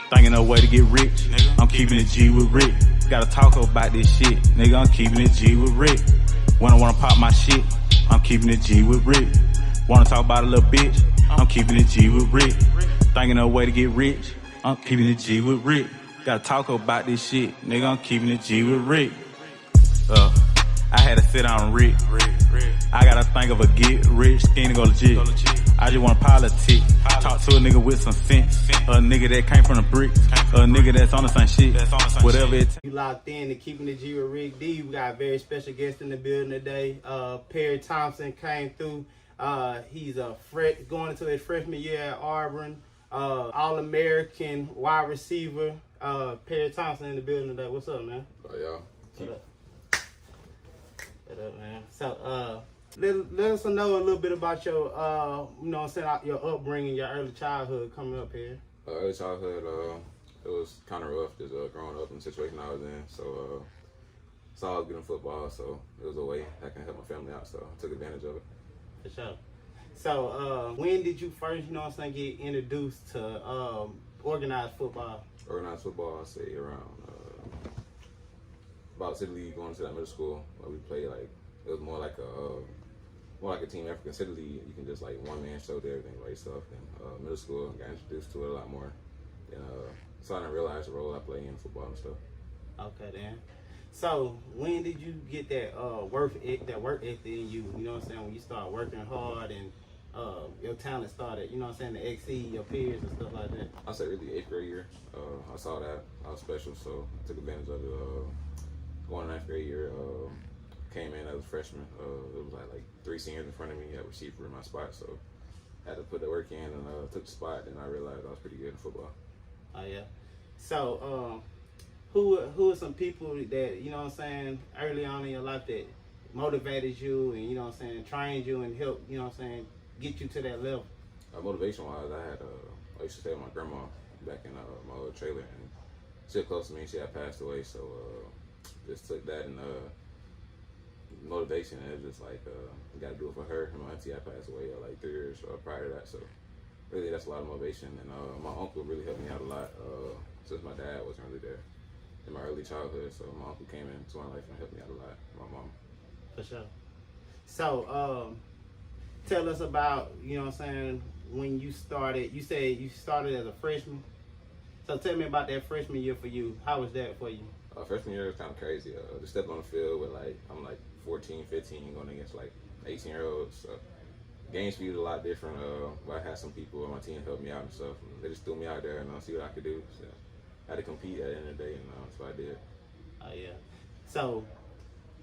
Thinking of a way to get rich, nigga. I'm keeping it G with Rick. Gotta talk about this shit, nigga. I'm keeping it G with Rick. When I wanna pop my shit, I'm keeping it G with Rick. Wanna talk about a little bitch, I'm keeping it G with Rick. Thinking of a way to get rich, I'm keeping it G with Rick. Gotta talk about this shit, nigga. I'm keeping it G with Rick. I had to sit down Rick. I gotta think of a get rich scheme to go legit. I just wanna politic. Talk to a nigga with some sense. A nigga that came from the bricks. A nigga that's on the same shit. Whatever it takes. You locked in to Keeping the G with RickD. We got a very special guest in the building today. Perry Thompson came through. He's going into his freshman year at Auburn. All-American wide receiver. Perry Thompson in the building today. What's up, man? Oh, y'all. What up? What up, man? So, let us know a little bit about your, you know what I'm saying, your upbringing, your early childhood coming up here. Early childhood, it was kind of rough just growing up in the situation I was in. So, I was good in football, so it was a way I can help my family out. So I took advantage of it. For sure. So, when did you first, you know what I'm saying, get introduced to organized football? Organized football, I'd say around about City League, going to that middle school. Where we played like, it was more like a team African City League. You can just like one man show to everything by yourself. And middle school, got introduced to it a lot more. And so I didn't realize the role I play in football and stuff. Okay, then. So when did you get that work ethic in you? You know what I'm saying? When you start working hard and your talent started, you know what I'm saying, to exceed your peers and stuff like that. I say really 8th grade year. I saw that I was special, so I took advantage of it. Going 9th grade year, came in as a freshman. It was like 3 seniors in front of me at receiver in my spot, so I had to put the work in and took the spot. And I realized I was pretty good in football. Oh yeah. So who are some people that, you know what I'm saying, early on in your life that motivated you and, you know what I'm saying, trained you and helped, you know what I'm saying, get you to that level? Motivation wise, I used to stay with my grandma back in my old trailer, and she was close to me. She had passed away, so just took that and motivation. And it was just like you got to do it for her. And my auntie had passed away like 3 years prior to that, so really that's a lot of motivation. And my uncle really helped me out a lot since my dad wasn't really there in my early childhood. So my uncle came into my life and helped me out a lot. My mom. For sure. So tell us about, you know what I'm saying, when you started. You said you started as a freshman. So tell me about that freshman year for you. How was that for you? Freshman year was kind of crazy. Just stepping on the field with I'm 14, 15, going against 18-year-olds. So game speed was a lot different. I had some people on my team help me out and stuff. And they just threw me out there and see what I could do. So I had to compete at the end of the day, and that's what I did. Oh yeah. So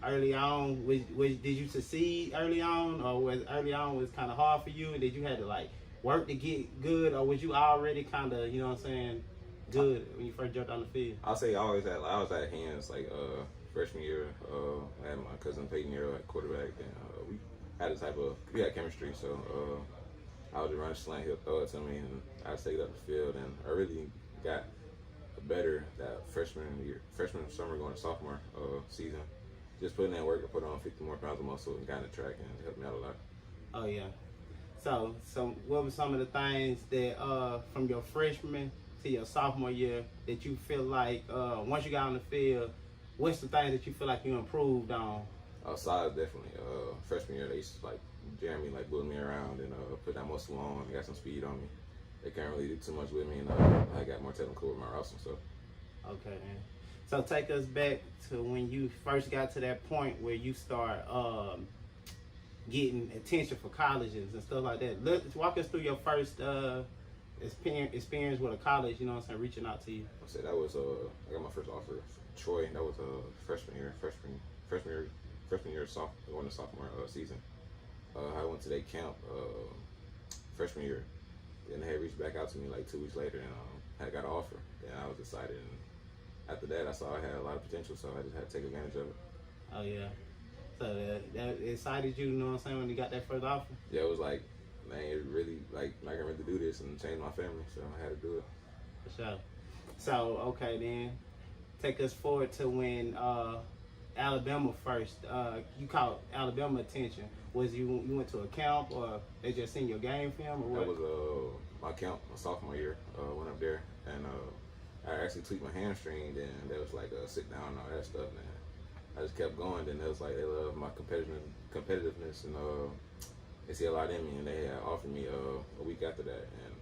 early on, did you succeed early on, or was early on was kind of hard for you? Did you have to work to get good, or was you already kind of, you know what I'm saying, good when you first jumped on the field? I'll say I always had hands freshman year. I had my cousin Peyton here at quarterback, and we had chemistry. So I would just run a slant, he'll throw it to me, and I'd take it up the field. And I really got better that freshman summer going to sophomore season. Just putting in work, I put on 50 more pounds of muscle and got in the track, and it helped me out a lot. Oh yeah. So what were some of the things that from your freshman to your sophomore year that you feel like once you got on the field, what's the things that you feel like you improved on? Size, definitely. Freshman year, they used to jam me, bully me around, and put that muscle on and got some speed on me. They can't really do too much with me, and I got more technical with my routes and stuff. Okay, man. So take us back to when you first got to that point where you start getting attention for colleges and stuff like that. Let's walk us through your first experience with a college, you know what I'm saying, reaching out to you. I said that was I got my first offer, Troy. That was freshman year, going to sophomore season. I went to their camp freshman year, and they had reached back out to me 2 weeks later, and I got an offer, and I was excited. And after that, I saw I had a lot of potential, so I just had to take advantage of it. Oh yeah. So that excited you, you know what I'm saying, when you got that first offer? Yeah, it was man, it really I can really do this and change my family, so I had to do it. For sure. So okay, then take us forward to when Alabama first. You caught Alabama attention. Was you went to a camp, or they just seen your game film, or what? That was my camp, my sophomore year. Went up there, and I actually tweaked my hamstring. Then there was like a sit down and all that stuff. And I just kept going. Then there was like they love my competitiveness and they see a lot in me. And they had offered me a week after that. And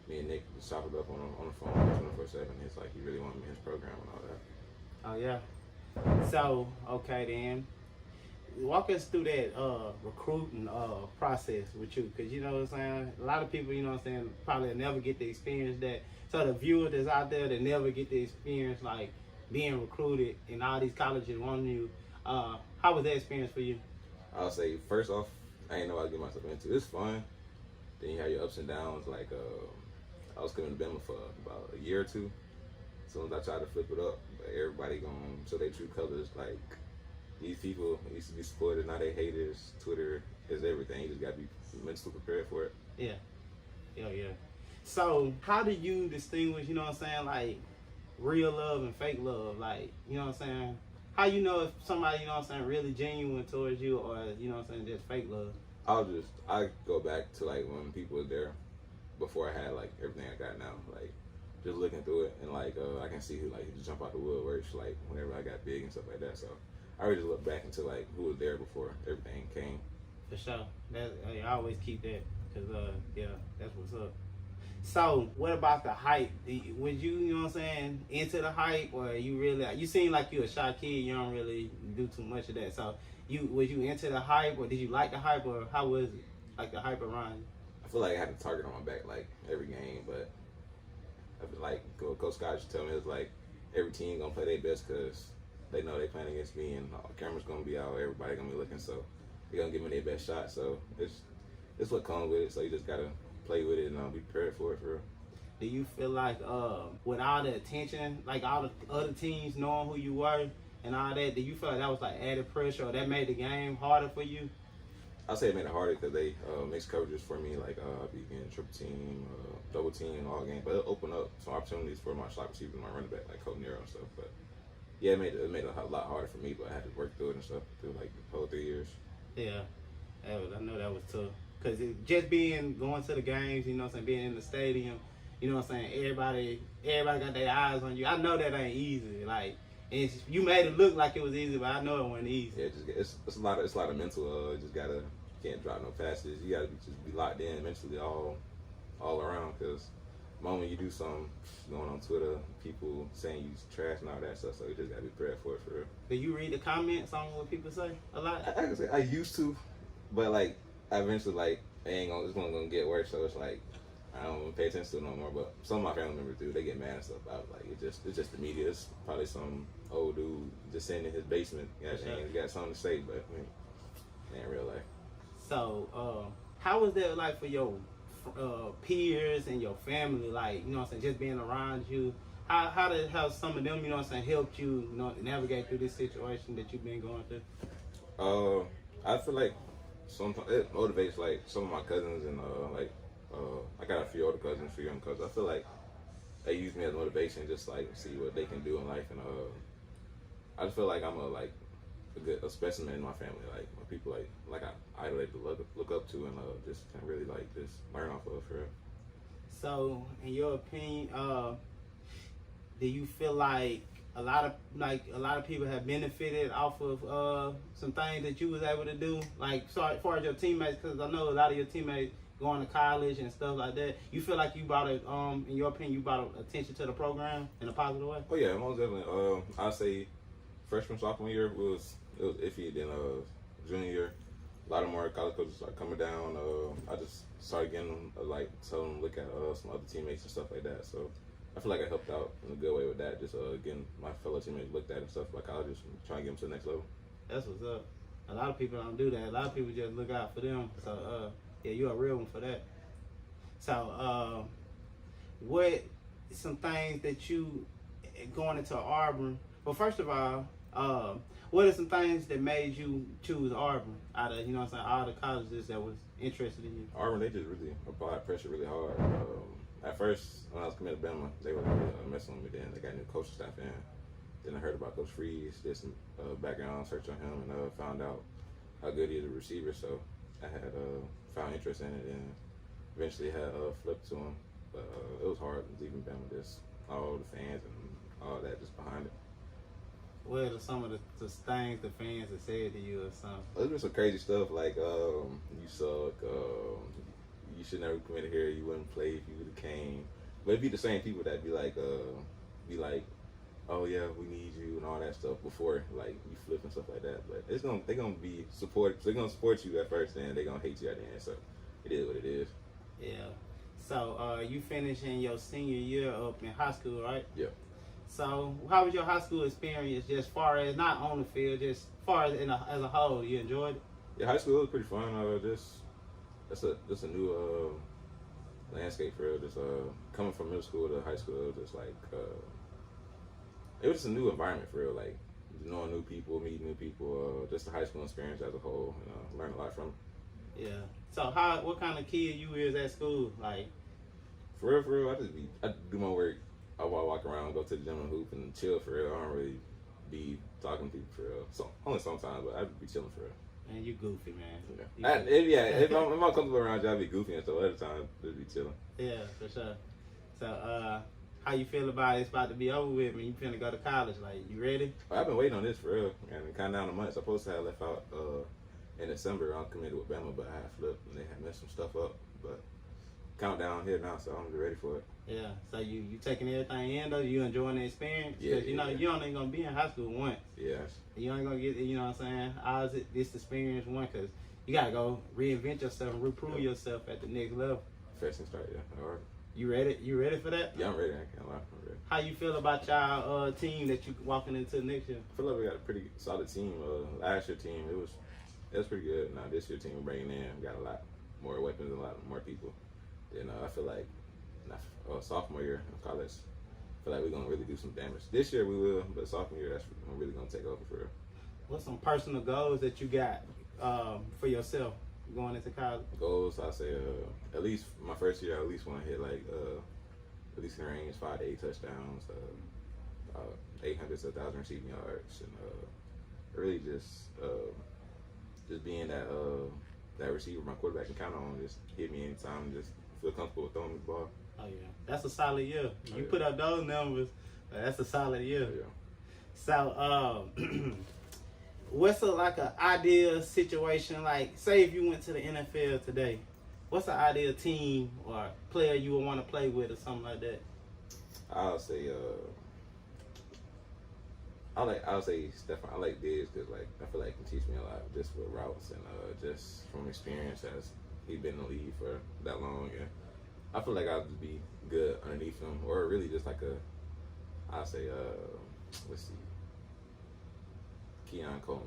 me and Nick chopped it up on the phone 24/7. It's like he really wanted me in his program and all that. Oh yeah. So okay then, walk us through that recruiting process with you, because you know what I'm saying, a lot of people, you know what I'm saying, probably never get to experience that. So the viewers that's out there that never get to experience like being recruited in all these colleges wanting you, how was that experience for you? I'll say first off, I ain't know what I get myself into. It's fun. Then you have your ups and downs. Like I was coming to Bama for about a year or two. As soon as I tried to flip it up, everybody gonna show their true colors. Like these people used to be supported, now they haters. Twitter is everything. You just gotta be mentally prepared for it. Yeah. So how do you distinguish, you know what I'm saying, like real love and fake love? Like, you know what I'm saying? How you know if somebody, you know what I'm saying, really genuine towards you, or you know what I'm saying, just fake love? I go back to like when people were there before I had like everything I got now. Like just looking through it and like I can see who like just jump out the woodworks like whenever I got big and stuff like that. So I always just look back into like who was there before everything came. For sure. I always keep that, because yeah, that's what's up. So what about the hype? Was you know what I'm saying, into the hype, or you seem like you a shy kid, you don't really do too much of that. So was you into the hype, or did you like the hype, or how was it? Like the hype around you? I feel like I had a target on my back like every game, but I feel like Coach Scott used to tell me, it's like every team gonna play their best because they know they playing against me, and the camera's gonna be out, everybody gonna be looking, so they're gonna give me their best shot. So it's what comes with it. So you just gotta play with it and be prepared for it for real. Do you feel like with all the attention, like all the other teams knowing who you were and all that, do you feel like that was like added pressure, or that made the game harder for you? I'll say it made it harder because they mix coverages for me, like I'll be getting triple team, double team, all game. But it'll open up some opportunities for my slot receiver and my running back, like Cole Nero and stuff. But yeah, it made it a lot harder for me, but I had to work through it and stuff through like the whole 3 years. Yeah, I know that was tough. Because just going to the games, you know what I'm saying, being in the stadium, you know what I'm saying, everybody got their eyes on you. I know that ain't easy. Like, you made it look like it was easy, but I know it wasn't easy. Yeah, it's a lot of mental. You just can't drop no passes. You gotta just be locked in mentally all around. Because the moment you do something, going on Twitter, people saying you trash and all that stuff. So you just gotta be prepared for it for real. Do you read the comments on what people say a lot? I used to, but like I eventually like it's gonna get worse. So it's like I don't pay attention to it no more. But some of my family members do. They get mad and stuff about like it's just the media. It's probably some old dude just sitting in his basement. He got something to say, but I mean, it ain't real life. So how was that like for your peers and your family? Like, you know what I'm saying, just being around you. How some of them, you know what I'm saying, helped you, you know, navigate through this situation that you've been going through? I feel like sometimes it motivates like some of my cousins and I got a few older cousins, a few young cousins. I feel like they use me as motivation, just like see what they can do in life, and I just feel like I'm a specimen in my family, like when people like I idolate to look up to, and just can really like just learn off of for real. So, in your opinion, do you feel like a lot of people have benefited off of some things that you was able to do, like as far as your teammates? Because I know a lot of your teammates going to college and stuff like that. You feel like you brought in your opinion, you brought attention to the program in a positive way? Oh yeah, most definitely. I'd say freshman, sophomore year it was iffy. Then junior year, a lot of more college coaches started coming down. I just started getting them telling them to look at some other teammates and stuff like that. So I feel like I helped out in a good way with that. Just getting my fellow teammates looked at and stuff by colleges and trying to get them to the next level. That's what's up. A lot of people don't do that. A lot of people just look out for them. So yeah, you're a real one for that. So what some things that you going into Auburn? Well, first of all, what are some things that made you choose Auburn out of, you know what I'm saying, all the colleges that was interested in you? Auburn, they just really applied pressure really hard. At first, when I was coming to Bama, they were messing with me. Then they got new coaching staff in. Then I heard about Coach Freeze, did some background search on him, and found out how good he is a receiver. So I had found interest in it, and eventually had flipped to him. But it was hard leaving Bama just all the fans and all that just behind it. What are some of the things the fans have said to you or something? There's been some crazy stuff like you suck, you should never come in here, you wouldn't play if you would have came. But it'd be the same people that be like, oh yeah, we need you and all that stuff before like you flip and stuff like that. But they're gonna be support. They're gonna support you at first, and they're gonna hate you at the end. So it is what it is. Yeah. So you finishing your senior year up in high school, right? Yeah. So how was your high school experience, just far as not on the field, just far as as a whole? You enjoyed it? Yeah, high school was pretty fun. Just a new landscape for real. Just coming from middle school to high school, just like it was just a new environment for real. Like knowing new people, meeting new people, just the high school experience as a whole. Learned a lot from it. Yeah. So what kind of kid you is at school? Like for real, I do my work. I walk around, go to the gym and hoop and chill for real. I don't really be talking to people for real. So only sometimes, but I'd be chilling for real. Man, you goofy, man. If I'm comfortable around you, I'd be goofy and stuff. Other times, just be chilling. Yeah, for sure. So, how you feel about it's about to be over with? You finna go to college? Like, you ready? I've been waiting on this for real. And kind of down the months. I'm supposed to have left out in December. I'm committed with Bama, but I had flipped and they had messed some stuff up. But countdown here now, so I'm ready for it. Yeah. So you taking everything in though? You enjoying the experience? Yeah. Cause you only gonna be in high school once. Yeah. You ain't gonna get, you know what I'm saying? How's it this experience one? Cause you gotta go reinvent yourself and reprove yourself at the next level. First and start, yeah. All right. You ready? You ready for that? Yeah, I'm ready. I can't lie. I'm ready. How you feel about y'all team that you walking into next year? I feel like we got a pretty solid team. Last year team, it was pretty good. Now this year team we're bringing in, we got a lot more weapons, a lot more people. And I feel like sophomore year in college, I feel like we're gonna really do some damage. This year we will, but sophomore year, that's when we're really gonna take over for real. What's some personal goals that you got for yourself going into college? Goals, I say at least my first year, I at least want to hit like at least in range 5 to 8 touchdowns, 800 to 1,000 receiving yards, and really just being that receiver my quarterback can count on. Just hit me anytime, and just feel comfortable with throwing the ball. Oh yeah, that's a solid year. You put up those numbers, but that's a solid year. Yeah. So, what's like an ideal situation? Like, say if you went to the NFL today, what's an ideal team or player you would want to play with or something like that? I'll say I'll say Stefan. I like Diggs because like I feel like he can teach me a lot just with routes and just from experience as he's been in the league for that long. And I feel like I'll just be good underneath him, or really just like I'll say let's see, Keon Coleman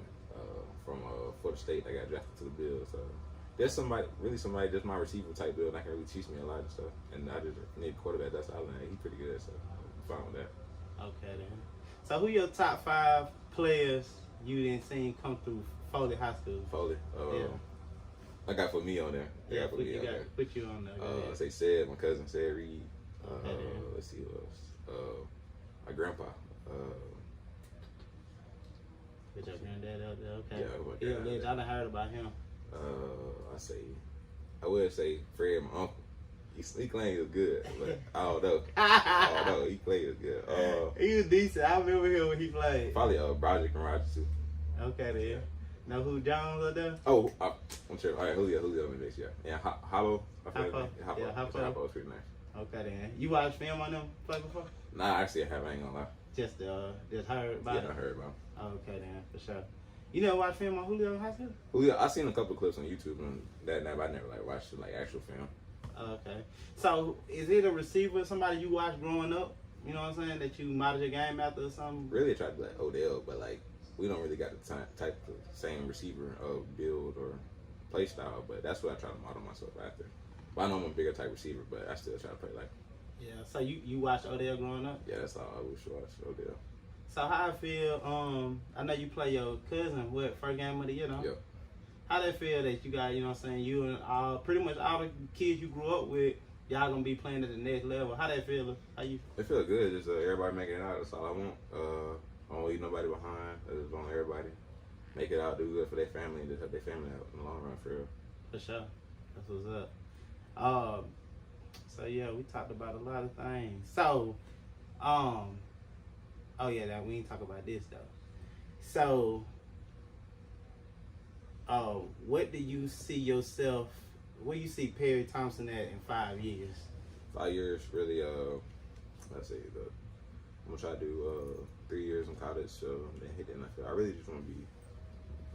from Florida State that got drafted to the Bills. There's somebody just my receiver type build that can really teach me a lot of stuff. And I just need a quarterback. That's all I need. He's pretty good, so I'm fine with that. Okay then. So who your top 5 players you didn't see come through Foley High School? Foley. Yeah. I got for me on there. Yeah, put you on there. Say Sid, my cousin Sid Reed. Okay, let's see who else. My grandpa. Put your granddad out there. Okay. Yeah, I done heard about him. I would say Fred, my uncle. He claimed he was good, but I don't know. He played good. He was decent. I remember him when he played. Probably Broderick and Roger too. Okay then. Yeah. Know who Jones up there? Oh, I'm sure. All right, Julio next year. Yeah, Hollow. Hoppo. Hoppo's pretty nice. Okay then. You watched film on them play before? Nah, actually I haven't. I ain't gonna lie. Just heard about it? Yeah, I heard about him. Okay then, for sure. You never watched film on Julio in high school? Julio, I seen a couple of clips on YouTube and that, but I never like watched like actual film. Okay. So, is it a receiver, somebody you watched growing up, you know what I'm saying, that you modeled your game after or something? Really tried to be like Odell, but like, we don't really got the type of same receiver build or play style, but that's what I try to model myself after. But I know I'm a bigger type receiver, but I still try to play like. Yeah, so you watched Odell growing up? Yeah, that's all I wish I watched Odell. So how I feel, I know you play your cousin, first game of the year, no? Yep. How that feel that you got, you know what I'm saying, you and pretty much all the kids you grew up with, y'all gonna be playing at the next level. How that feel? How you? It feel good. Just everybody making it out. That's all I want. I don't leave nobody behind. I just want everybody make it out, do good for their family, and just help their family out in the long run for real. For sure. That's what's up. So yeah, we talked about a lot of things. So Oh yeah, that we ain't talk about this though. So, what do you see yourself? Where you see Perry Thompson at in 5 years? 5 years, really. Let's say I'm gonna try to do 3 years in college, so then hit the NFL. I really just want to be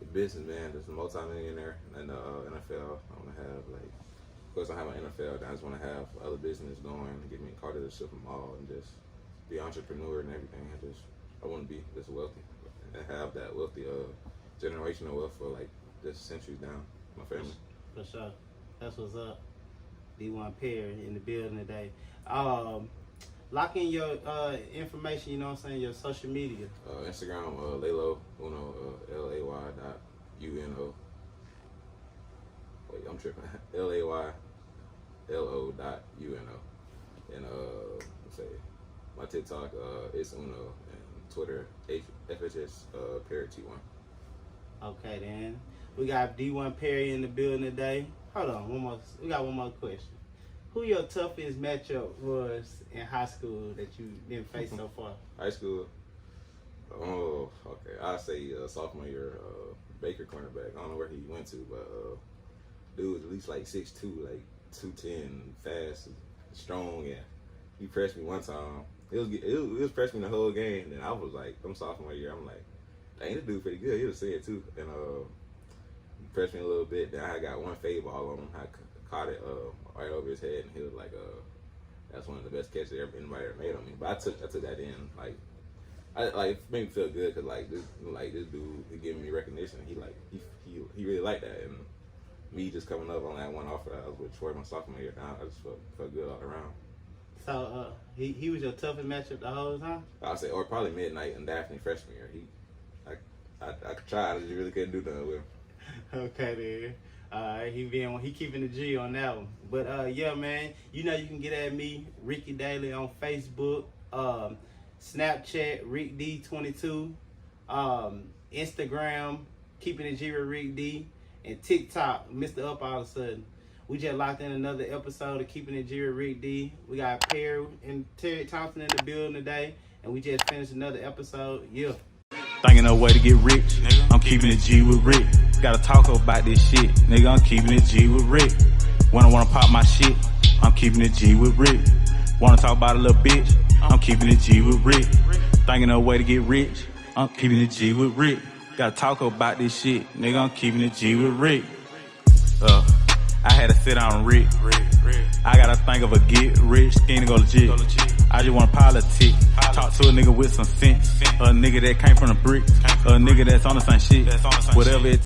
a businessman, just a multi-millionaire in the NFL. I want to have of course I have my NFL. I just want to have other business going, get me a car dealership and all, and just be an entrepreneur and everything. I want to be just wealthy and have that wealthy generational wealth for just centuries down my family. For sure. That's what's up. D1 Perry in the building today. Lock in your information, you know what I'm saying, your social media. Instagram, Laylo Uno, LAY.UNO. Wait, I'm tripping. LAYLO.UNO. And let's say my TikTok is Uno, and Twitter FHS Perry T1. Okay then. We got D1 Perry in the building today. Hold on, we got one more question. Who your toughest matchup was in high school that you didn't face so far? High school? Oh, okay. I'll say sophomore year, Baker cornerback. I don't know where he went to, but dude was at least 6'2", 210, fast, strong, and he pressed me one time. It was pressed me the whole game, and I was I'm sophomore year. I'm dang, this dude pretty good. He was saying too, and he pressed me a little bit. Then I got one fade ball on him. I caught it right over his head, and he was that's one of the best catches anybody ever made on me. But I took that in, it made me feel good because this dude, he giving me recognition. He really liked that, and me just coming up on that one offer I was with Troy my sophomore year. Now I just felt good all around. So he was your toughest matchup the whole time? I'd say, or probably Midnight and Daphne freshman year. I tried, I just really couldn't do nothing with him. Okay then. He keeping the G on that one. But yeah, man, you know you can get at me, Ricky Daily, on Facebook, Snapchat, RickD22, Instagram, Keeping the G with RickD, and TikTok, Mr. Up All of a Sudden. We just locked in another episode of Keeping the G with RickD. We got Perry and Terry Thompson in the building today, and we just finished another episode. Yeah. Thinking of a way to get rich, nigga. I'm keeping it G with Rick. Gotta talk about this shit, nigga. I'm keeping it G with Rick. When I wanna pop my shit, I'm keeping it G with Rick. Wanna talk about a little bitch, I'm keeping it G with Rick. Thinking of a way to get rich, I'm keeping it G with Rick. Gotta talk about this shit, nigga. I'm keeping it G with Rick. I had to sit down and Rick. I gotta think of a get rich scheme to go legit. I just wanna politic. Talk to a nigga with some sense. A nigga that came from the bricks. A nigga that's on the same shit. Whatever it